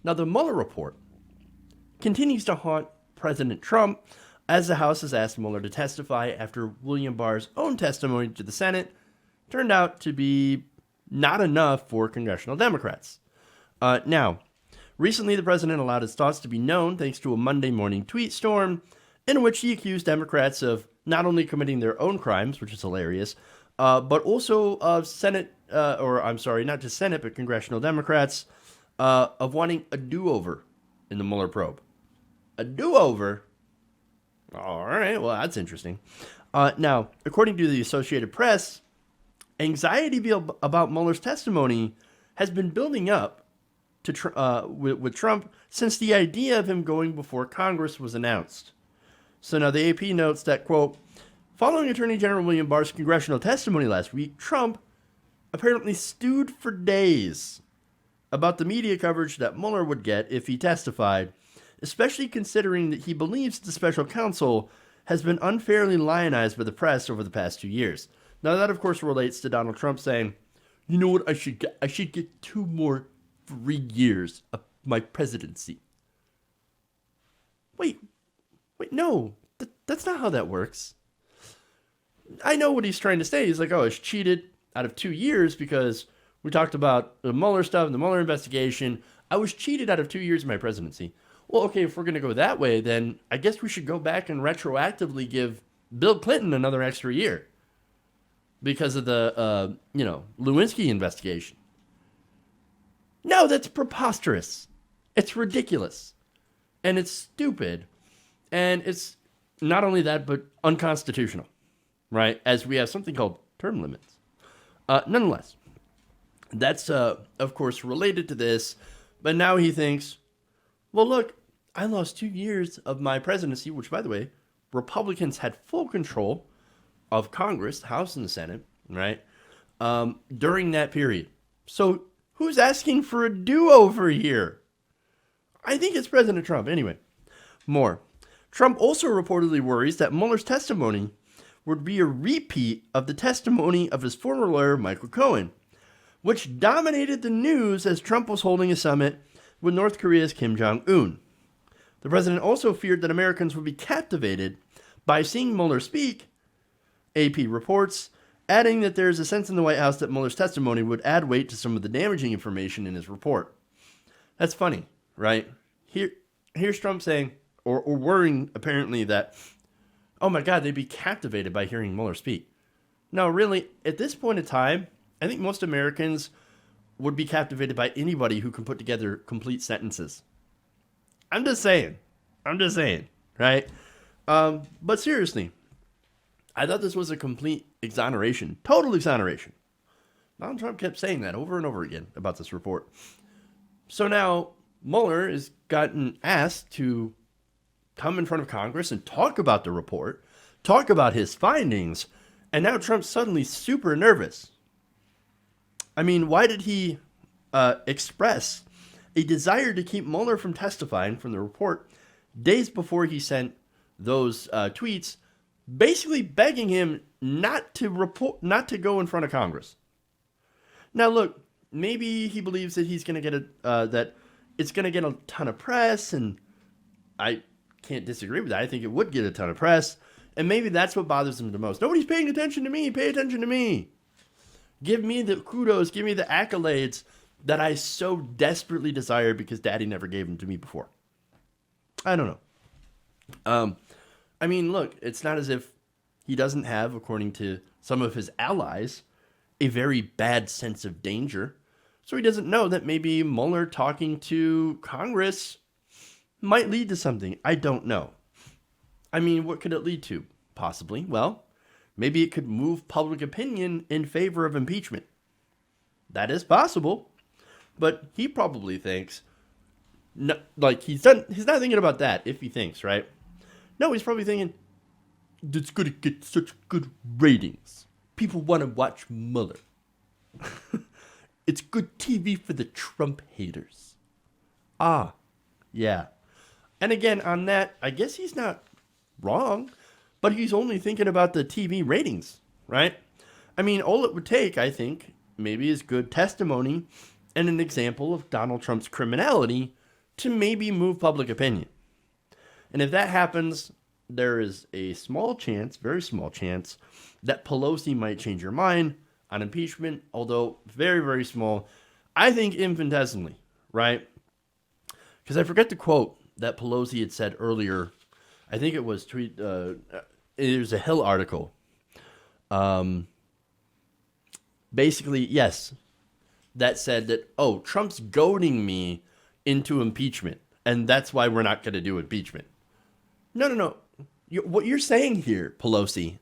Now, the Mueller report continues to haunt President Trump as the House has asked Mueller to testify after William Barr's own testimony to the Senate turned out to be not enough for congressional Democrats. Now, recently the president allowed his thoughts to be known thanks to a Monday morning tweet storm in which he accused Democrats of not only committing their own crimes, which is hilarious, but also of not just Senate, but congressional Democrats, of wanting a do-over in the Mueller probe. A do-over? All right, well, that's interesting. Now, according to the Associated Press, anxiety about Mueller's testimony has been building up with Trump since the idea of him going before Congress was announced. So now the AP notes that, quote, following Attorney General William Barr's congressional testimony last week, Trump apparently stewed for days about the media coverage that Mueller would get if he testified, especially considering that he believes the special counsel has been unfairly lionized by the press over the past 2 years. Now that, of course, relates to Donald Trump saying, you know what, I should get 2 more free years of my presidency. Wait, no, that's not how that works. I know what he's trying to say. He's like, oh, I was cheated out of 2 years because we talked about the Mueller stuff, the Mueller investigation. I was cheated out of 2 years of my presidency. Well, okay, if we're going to go that way, then I guess we should go back and retroactively give Bill Clinton another extra year because of the, Lewinsky investigation. No, that's preposterous. It's ridiculous. And it's stupid. And it's not only that, but unconstitutional, right? As we have something called term limits. Nonetheless, that's, of course, related to this. But now he thinks, well, look, I lost 2 years of my presidency, which, by the way, Republicans had full control of Congress, the House and the Senate, right, during that period. So who's asking for a do-over here? I think it's President Trump. Anyway, more. Trump also reportedly worries that Mueller's testimony would be a repeat of the testimony of his former lawyer, Michael Cohen, which dominated the news as Trump was holding a summit with North Korea's Kim Jong-un. The president also feared that Americans would be captivated by seeing Mueller speak, AP reports, adding that there is a sense in the White House that Mueller's testimony would add weight to some of the damaging information in his report. That's funny, right? Here's Trump saying, or worrying apparently that, oh my God, they'd be captivated by hearing Mueller speak. No, really, at this point in time, I think most Americans would be captivated by anybody who can put together complete sentences. I'm just saying, right? But seriously, I thought this was a complete exoneration, total exoneration. Donald Trump kept saying that over and over again about this report. So now Mueller has gotten asked to come in front of Congress and talk about the report, talk about his findings, and now Trump's suddenly super nervous. I mean, why did he express a desire to keep Mueller from testifying from the report days before he sent those tweets, basically begging him not to go in front of Congress? Now, look, maybe he believes that he's going to get that it's going to get a ton of press, and I can't disagree with that. I think it would get a ton of press, and maybe that's what bothers him the most. Nobody's paying attention to me. Pay attention to me. Give me the kudos. Give me the accolades that I so desperately desire because Daddy never gave them to me before. I don't know. I mean, look, it's not as if he doesn't have, according to some of his allies, a very bad sense of danger. So he doesn't know that maybe Mueller talking to Congress might lead to something. I don't know. I mean, what could it lead to? Possibly. Well, maybe it could move public opinion in favor of impeachment. That is possible. But he probably thinks, no, like he's not thinking about that if he thinks, right? No, he's probably thinking, it's going to get such good ratings. People want to watch Mueller. It's good TV for the Trump haters. Ah, yeah. And again, on that, I guess he's not wrong, but he's only thinking about the TV ratings, right? I mean, all it would take, I think, maybe is good testimony and an example of Donald Trump's criminality to maybe move public opinion. And if that happens, there is a small chance, very small chance, that Pelosi might change her mind on impeachment, although very, very small. I think infinitesimally, right? Because I forget the quote that Pelosi had said earlier. I think it was it was a Hill article. Basically, yes, that said that, oh, Trump's goading me into impeachment, and that's why we're not going to do impeachment. No. What you're saying here, Pelosi,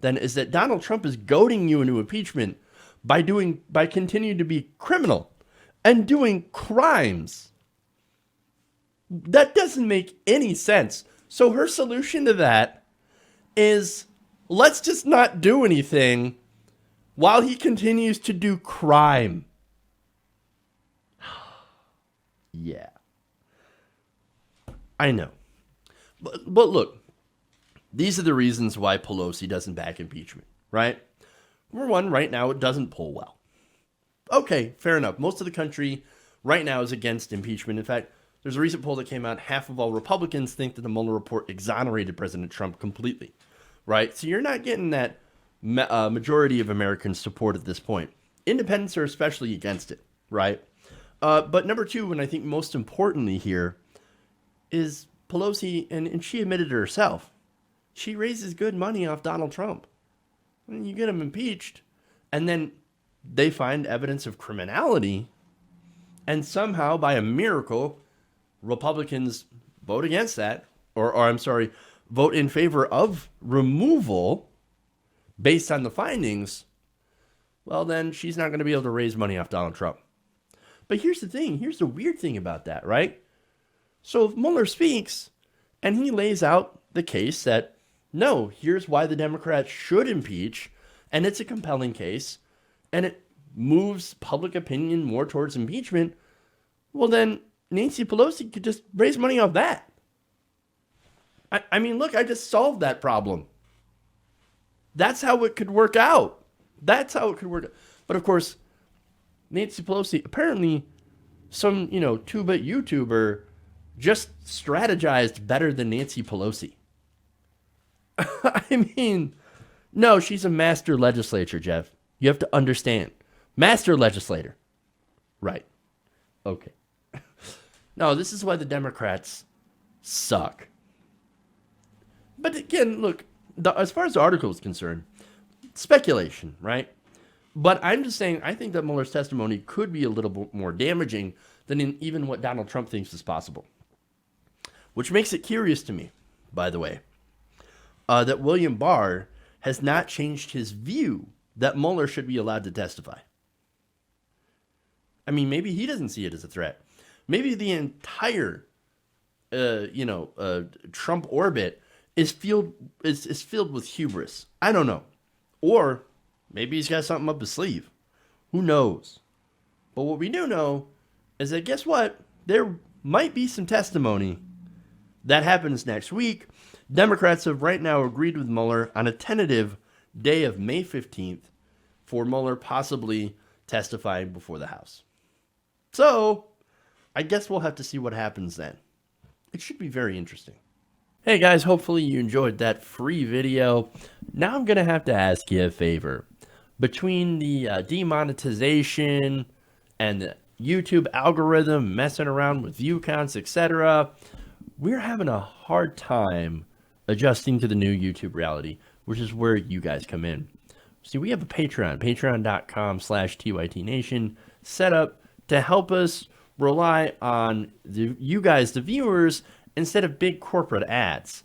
then, is that Donald Trump is goading you into impeachment by continuing to be criminal and doing crimes. That doesn't make any sense. So her solution to that is, let's just not do anything while he continues to do crime. Yeah. I know. But look, these are the reasons why Pelosi doesn't back impeachment, right? Number one, right now it doesn't poll well. Okay, fair enough. Most of the country right now is against impeachment. In fact, there's a recent poll that came out, half of all Republicans think that the Mueller report exonerated President Trump completely, right? So you're not getting that majority of Americans support at this point. Independents are especially against it, right? But number two, and I think most importantly here, is Pelosi, and she admitted it herself, she raises good money off Donald Trump. And you get him impeached, and then they find evidence of criminality, and somehow, by a miracle, Republicans vote against that, or I'm sorry, vote in favor of removal based on the findings. Well, then she's not going to be able to raise money off Donald Trump. But here's the thing. Here's the weird thing about that, right? So if Mueller speaks and he lays out the case that, no, here's why the Democrats should impeach, and it's a compelling case, and it moves public opinion more towards impeachment, well, then Nancy Pelosi could just raise money off that. I mean, look, I just solved that problem. That's how it could work out. That's how it could work out. But of course, Nancy Pelosi, apparently some, two-bit YouTuber just strategized better than Nancy Pelosi. I mean, no, she's a master legislator, Jeff. You have to understand. Master legislator. Right. Okay. No, this is why the Democrats suck. But again, look, as far as the article is concerned, speculation, right? But I'm just saying, I think that Mueller's testimony could be a little bit more damaging than in even what Donald Trump thinks is possible. Which makes it curious to me, by the way, that William Barr has not changed his view that Mueller should be allowed to testify. I mean, maybe he doesn't see it as a threat. Maybe the entire, Trump orbit is filled with hubris. I don't know. Or maybe he's got something up his sleeve. Who knows? But what we do know is that, guess what? There might be some testimony that happens next week. Democrats have right now agreed with Mueller on a tentative day of May 15th for Mueller possibly testifying before the House. So, I guess we'll have to see what happens then. It should be very interesting. Hey guys, hopefully you enjoyed that free video. Now I'm going to have to ask you a favor. Between the demonetization and the YouTube algorithm messing around with view counts, etc., we're having a hard time adjusting to the new YouTube reality, which is where you guys come in. See, we have a Patreon, patreon.com/TYTNation, set up to help us rely on you guys, the viewers, instead of big corporate ads.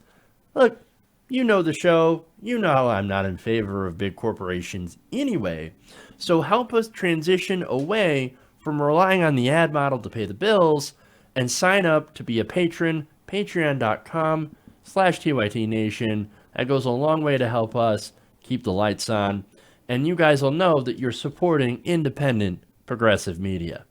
Look, you know the show. You know I'm not in favor of big corporations anyway. So help us transition away from relying on the ad model to pay the bills and sign up to be a patron, patreon.com/TYTNation. That goes a long way to help us keep the lights on. And you guys will know that you're supporting independent progressive media.